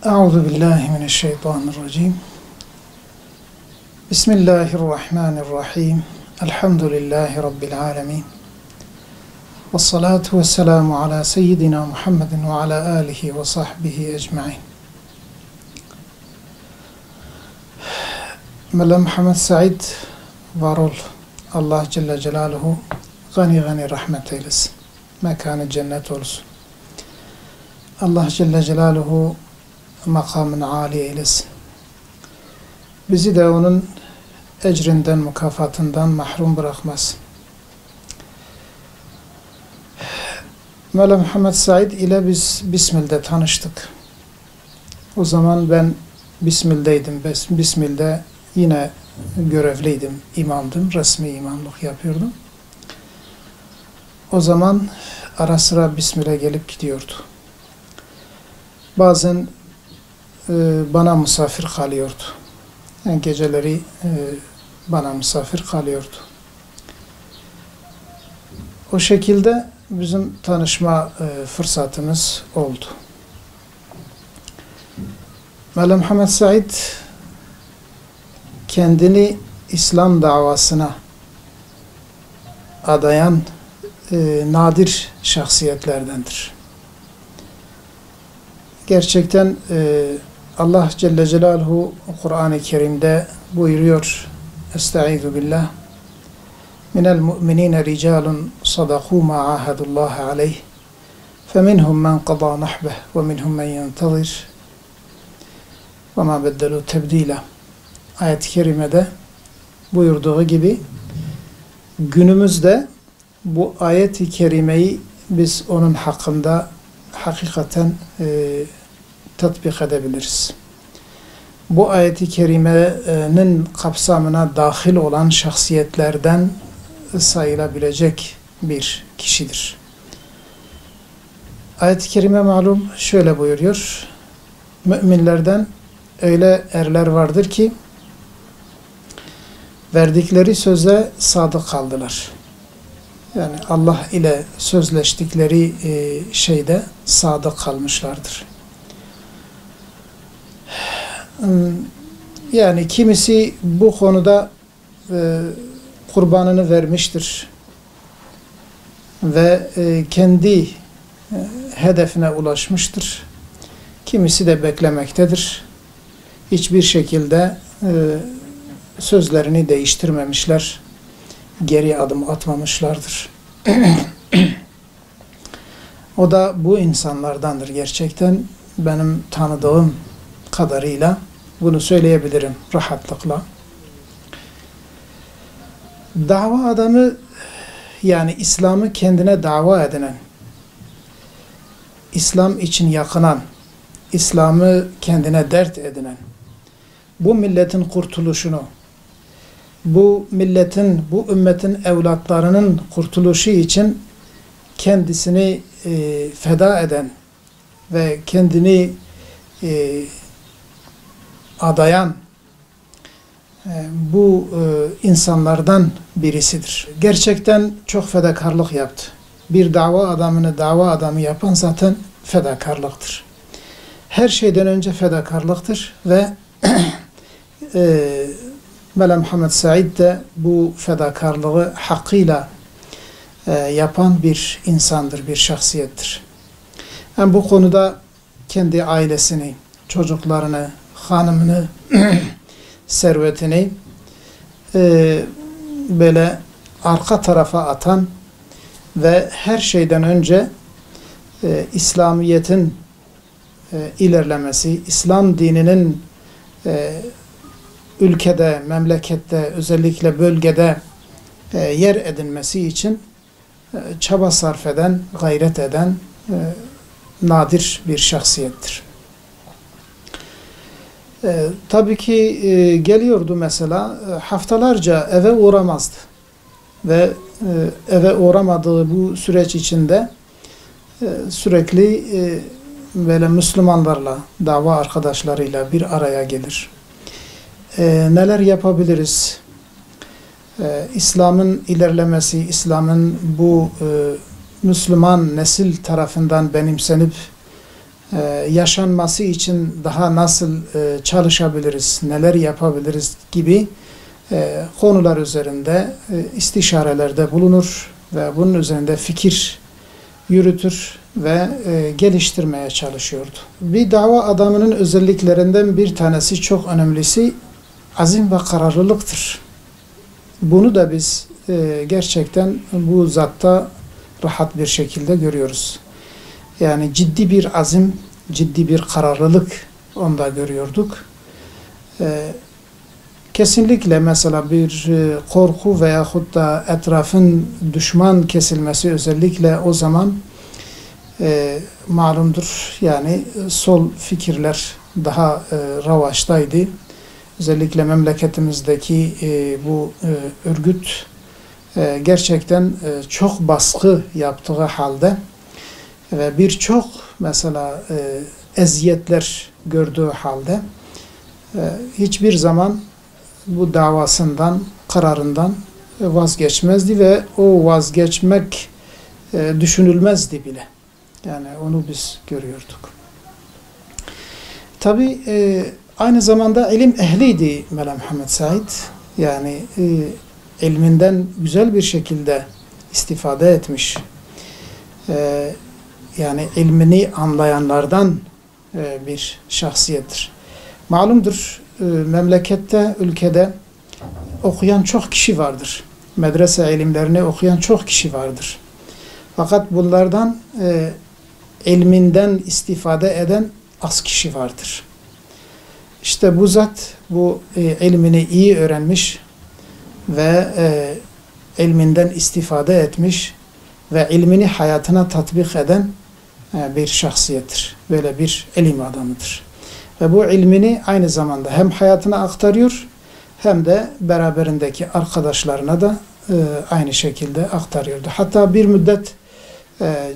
Euzu billahi mineşşeytanirracim. Bismillahirrahmanirrahim. Elhamdülillahi rabbil alamin. Ves salatu vesselamu ala seyyidina Muhammedin ve ala alihi ve sahbihi ecmaîn. Mevla Muhammed Said var ol. Allah Celle Celaluhu gani gani rahmet eylesin. Mekanı cennet olsun. Allah Celle Celaluhu makamını âli eylesin. Bizi de onun ecrinden, mükafatından mahrum bırakmasın. Mevla Muhammed Said ile biz Bismil'de tanıştık. O zaman ben Bismil'deydim. Bismil'de yine görevliydim, imamdım, resmi imamlık yapıyordum. O zaman ara sıra Bismil'e gelip gidiyordu. Bazen bana misafir kalıyordu. Yani geceleri bana misafir kalıyordu. O şekilde bizim tanışma fırsatımız oldu. Mevla Muhammed Said kendini İslam davasına adayan nadir şahsiyetlerdendir. Gerçekten Allah Celle Celaluhu Kur'an-ı Kerim'de buyuruyor: Estaizu billah. Minel mu'minine ricalun sadakû ma ahadullahi aleyh. Feminhum men qadâ nahbeh ve minhum men yentazir. Ve ma beddelû tebdîla. Ayet-i Kerime'de buyurduğu gibi günümüzde bu ayet-i kerimeyi biz onun hakkında hakikaten tatbik edebiliriz. Bu ayet-i kerimenin kapsamına dahil olan şahsiyetlerden sayılabilecek bir kişidir. Ayet-i kerime malum şöyle buyuruyor: müminlerden öyle erler vardır ki verdikleri söze sadık kaldılar. Yani Allah ile sözleştikleri şeyde sadık kalmışlardır. Yani kimisi bu konuda kurbanını vermiştir ve kendi hedefine ulaşmıştır. Kimisi de beklemektedir. Hiçbir şekilde sözlerini değiştirmemişler, geri adım atmamışlardır. O da bu insanlardandır gerçekten. Benim tanıdığım kadarıyla bunu söyleyebilirim rahatlıkla. Dava adamı, yani İslam'ı kendine dava edinen, İslam için yakınan, İslam'ı kendine dert edinen, bu milletin kurtuluşunu, bu milletin, bu ümmetin evlatlarının kurtuluşu için kendisini feda eden ve kendini adayan bu insanlardan birisidir. Gerçekten çok fedakarlık yaptı. Bir dava adamını dava adamı yapan zaten fedakarlıktır. Her şeyden önce fedakarlıktır ve Mevla Muhammed Said de bu fedakarlığı hakkıyla yapan bir insandır, bir şahsiyettir. Yani bu konuda kendi ailesini, çocuklarını, hanımını, servetini böyle arka tarafa atan ve her şeyden önce İslamiyet'in ilerlemesi, İslam dininin ülkede, memlekette, özellikle bölgede yer edinmesi için çaba sarf eden, gayret eden nadir bir şahsiyettir. Tabii ki geliyordu mesela, haftalarca eve uğramazdı. Ve eve uğramadığı bu süreç içinde sürekli böyle Müslümanlarla, dava arkadaşlarıyla bir araya gelir. Neler yapabiliriz? İslam'ın ilerlemesi, İslam'ın bu Müslüman nesil tarafından benimsenip yaşanması için daha nasıl çalışabiliriz, neler yapabiliriz gibi konular üzerinde istişarelerde bulunur ve bunun üzerinde fikir yürütür ve geliştirmeye çalışıyordu. Bir dava adamının özelliklerinden bir tanesi, çok önemlisi, azim ve kararlılıktır. Bunu da biz gerçekten bu zatta rahat bir şekilde görüyoruz. Yani ciddi bir azim, ciddi bir kararlılık onda görüyorduk. Kesinlikle mesela bir korku veyahut da etrafın düşman kesilmesi, özellikle o zaman malumdur, yani sol fikirler daha revaçtaydı. Özellikle memleketimizdeki bu örgüt gerçekten çok baskı yaptığı halde ve birçok mesela eziyetler gördüğü halde hiçbir zaman bu davasından, kararından vazgeçmezdi ve o vazgeçmek düşünülmezdi bile. Yani onu biz görüyorduk. Tabi aynı zamanda ilim ehliydi Mela Muhammed Said. Yani ilminden güzel bir şekilde istifade etmiş. Yani ilmini anlayanlardan bir şahsiyettir. Malumdur, memlekette, ülkede okuyan çok kişi vardır. Medrese ilimlerini okuyan çok kişi vardır. Fakat bunlardan ilminden istifade eden az kişi vardır. İşte bu zat bu ilmini iyi öğrenmiş ve ilminden istifade etmiş ve ilmini hayatına tatbik eden bir şahsiyettir. Böyle bir ilim adamıdır. Ve bu ilmini aynı zamanda hem hayatına aktarıyor hem de beraberindeki arkadaşlarına da aynı şekilde aktarıyordu. Hatta bir müddet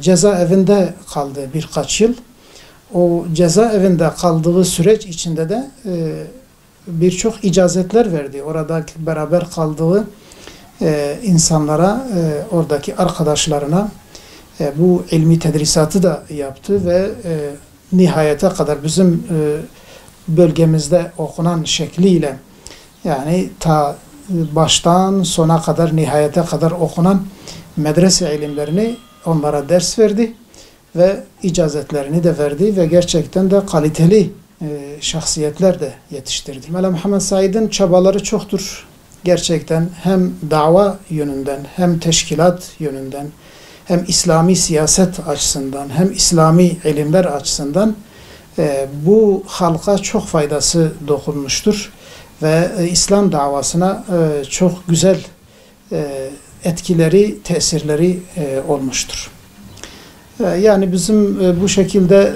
cezaevinde kaldı, birkaç yıl. O cezaevinde kaldığı süreç içinde de birçok icazetler verdi. Orada beraber kaldığı insanlara, oradaki arkadaşlarına bu ilmi tedrisatı da yaptı ve nihayete kadar bizim bölgemizde okunan şekliyle, yani ta baştan sona kadar, nihayete kadar okunan medrese ilimlerini onlara ders verdi ve icazetlerini de verdi ve gerçekten de kaliteli şahsiyetler de yetiştirdi. Mela Muhammed Said'in çabaları çoktur. Gerçekten hem dava yönünden, hem teşkilat yönünden, hem İslami siyaset açısından, hem İslami ilimler açısından bu halka çok faydası dokunmuştur ve İslam davasına çok güzel etkileri, tesirleri olmuştur. Yani bizim bu şekilde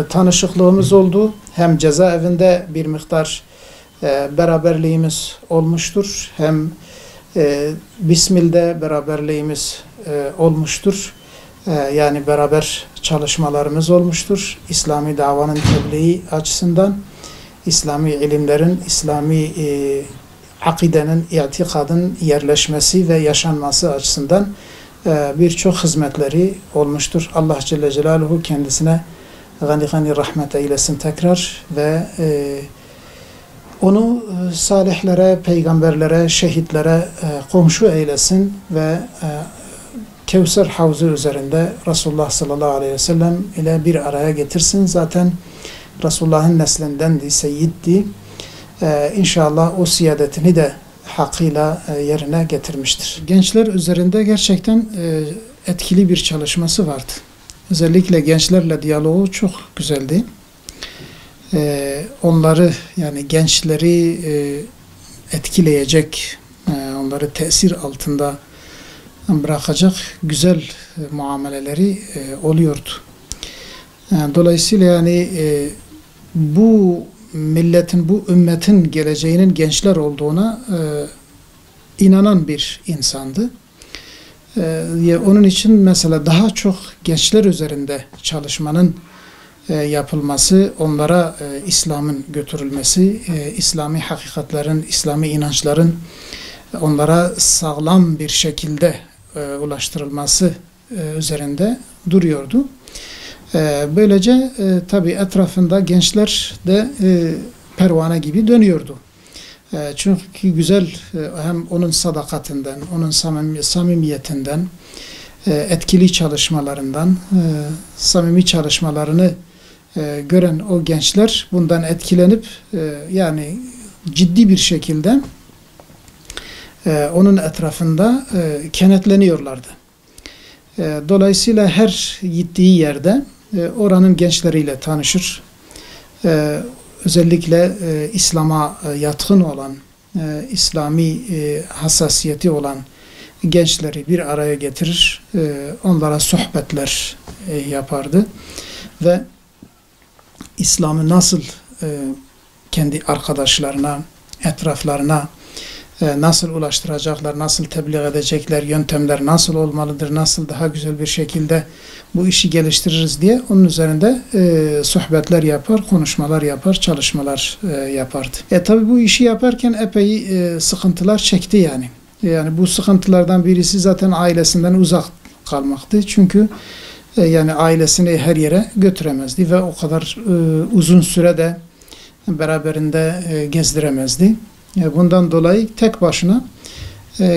tanışıklığımız oldu. Hem cezaevinde bir miktar beraberliğimiz olmuştur, hem Bismil'de beraberliğimiz olmuştur. Yani beraber çalışmalarımız olmuştur. İslami davanın tebliği açısından, İslami ilimlerin, İslami akidenin, itikadın yerleşmesi ve yaşanması açısından birçok hizmetleri olmuştur. Allah Celle Celaluhu kendisine gani gani rahmet eylesin tekrar ve onu salihlere, peygamberlere, şehitlere komşu eylesin ve Kevser Havzu üzerinde Resulullah sallallahu aleyhi ve sellem ile bir araya getirsin. Zaten Resulullah'ın neslindendi, seyyiddi. İnşallah o siyadetini de hakkıyla yerine getirmiştir. Gençler üzerinde gerçekten etkili bir çalışması vardı. Özellikle gençlerle diyaloğu çok güzeldi. Onları, yani gençleri etkileyecek, onları tesir altında bırakacak güzel muameleleri oluyordu. Dolayısıyla yani bu milletin, bu ümmetin geleceğinin gençler olduğuna inanan bir insandı. Onun için mesela daha çok gençler üzerinde çalışmanın yapılması, onlara İslam'ın götürülmesi, İslami hakikatlerin, İslami inançların onlara sağlam bir şekilde ulaştırılması üzerinde duruyordu. Böylece tabii etrafında gençler de pervane gibi dönüyordu. Çünkü güzel hem onun sadakatinden, onun samimiyetinden, etkili çalışmalarından, samimi çalışmalarını gören o gençler bundan etkilenip yani ciddi bir şekilde onun etrafında kenetleniyorlardı. Dolayısıyla her gittiği yerde oranın gençleriyle tanışır. Özellikle İslam'a yatkın olan, İslami hassasiyeti olan gençleri bir araya getirir, onlara sohbetler yapardı ve İslam'ı nasıl kendi arkadaşlarına, etraflarına nasıl ulaştıracaklar, nasıl tebliğ edecekler, yöntemler nasıl olmalıdır, nasıl daha güzel bir şekilde bu işi geliştiririz diye onun üzerinde sohbetler yapar, konuşmalar yapar, çalışmalar yapardı. Tabi bu işi yaparken epey sıkıntılar çekti yani. Yani bu sıkıntılardan birisi zaten ailesinden uzak kalmaktı. Çünkü yani ailesini her yere götüremezdi ve o kadar uzun sürede beraberinde gezdiremezdi. Bundan dolayı tek başına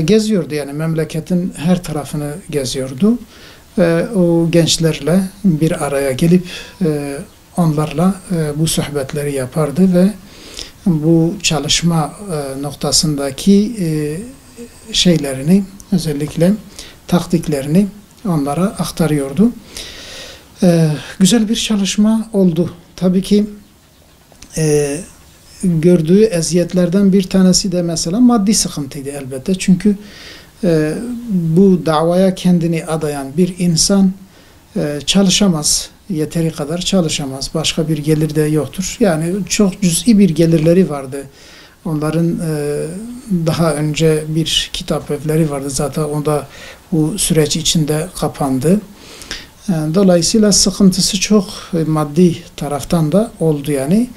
geziyordu, yani memleketin her tarafını geziyordu. O gençlerle bir araya gelip onlarla bu sohbetleri yapardı ve bu çalışma noktasındaki şeylerini, özellikle taktiklerini onlara aktarıyordu. Güzel bir çalışma oldu. Tabii ki gördüğü eziyetlerden bir tanesi de mesela maddi sıkıntıydı elbette. Çünkü bu davaya kendini adayan bir insan çalışamaz. Yeteri kadar çalışamaz. Başka bir gelir de yoktur. Yani çok cüz'i bir gelirleri vardı. Onların daha önce bir kitap evleri vardı. Zaten o da bu süreç içinde kapandı. Dolayısıyla sıkıntısı çok maddi taraftan da oldu yani.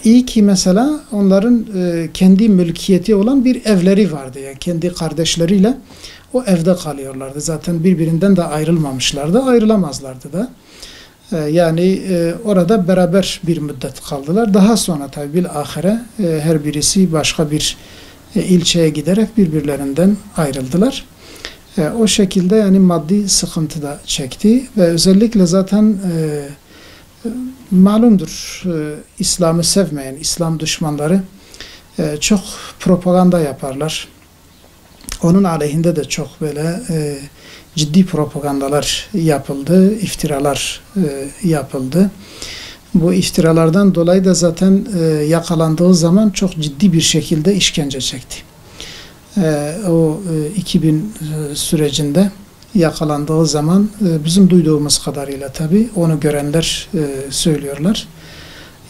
İyi ki mesela onların kendi mülkiyeti olan bir evleri vardı. Yani kendi kardeşleriyle o evde kalıyorlardı. Zaten birbirinden de ayrılmamışlardı, ayrılamazlardı da. Yani orada beraber bir müddet kaldılar. Daha sonra tabi bilahare her birisi başka bir ilçeye giderek birbirlerinden ayrıldılar. O şekilde yani maddi sıkıntı da çekti ve özellikle zaten malumdur, İslam'ı sevmeyen İslam düşmanları çok propaganda yaparlar. Onun aleyhinde de çok böyle ciddi propagandalar yapıldı, iftiralar yapıldı. Bu iftiralardan dolayı da zaten yakalandığı zaman çok ciddi bir şekilde işkence çekti. O 2000 sürecinde yakalandığı zaman bizim duyduğumuz kadarıyla tabii onu görenler söylüyorlar.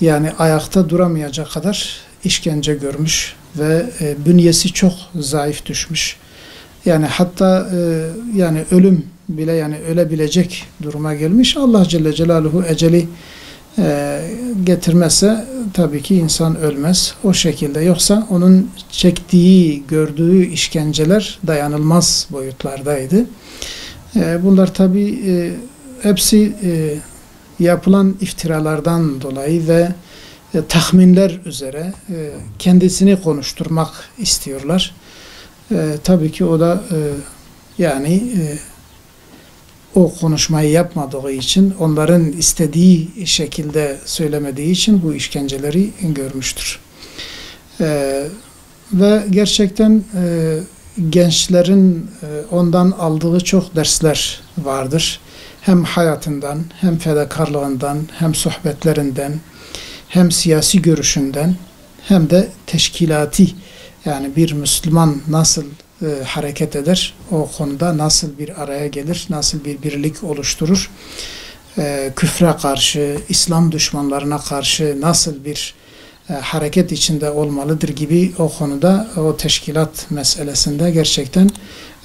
Yani ayakta duramayacak kadar işkence görmüş ve bünyesi çok zayıf düşmüş. Yani hatta yani ölüm bile, yani ölebilecek duruma gelmiş. Allah Celle Celaluhu eceli getirmezse tabii ki insan ölmez. O şekilde, yoksa onun çektiği, gördüğü işkenceler dayanılmaz boyutlardaydı. Bunlar tabii hepsi yapılan iftiralardan dolayı ve tahminler üzere kendisini konuşturmak istiyorlar. Tabii ki o da yani o konuşmayı yapmadığı için, onların istediği şekilde söylemediği için bu işkenceleri görmüştür. Ve gerçekten gençlerin ondan aldığı çok dersler vardır. Hem hayatından, hem fedakarlığından, hem sohbetlerinden, hem siyasi görüşünden, hem de teşkilati, yani bir Müslüman nasıl hareket eder, o konuda nasıl bir araya gelir, nasıl bir birlik oluşturur, küfre karşı, İslam düşmanlarına karşı nasıl bir hareket içinde olmalıdır gibi o konuda, o teşkilat meselesinde gerçekten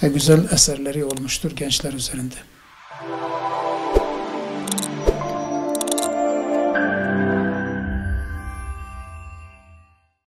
güzel eserleri olmuştur gençler üzerinde.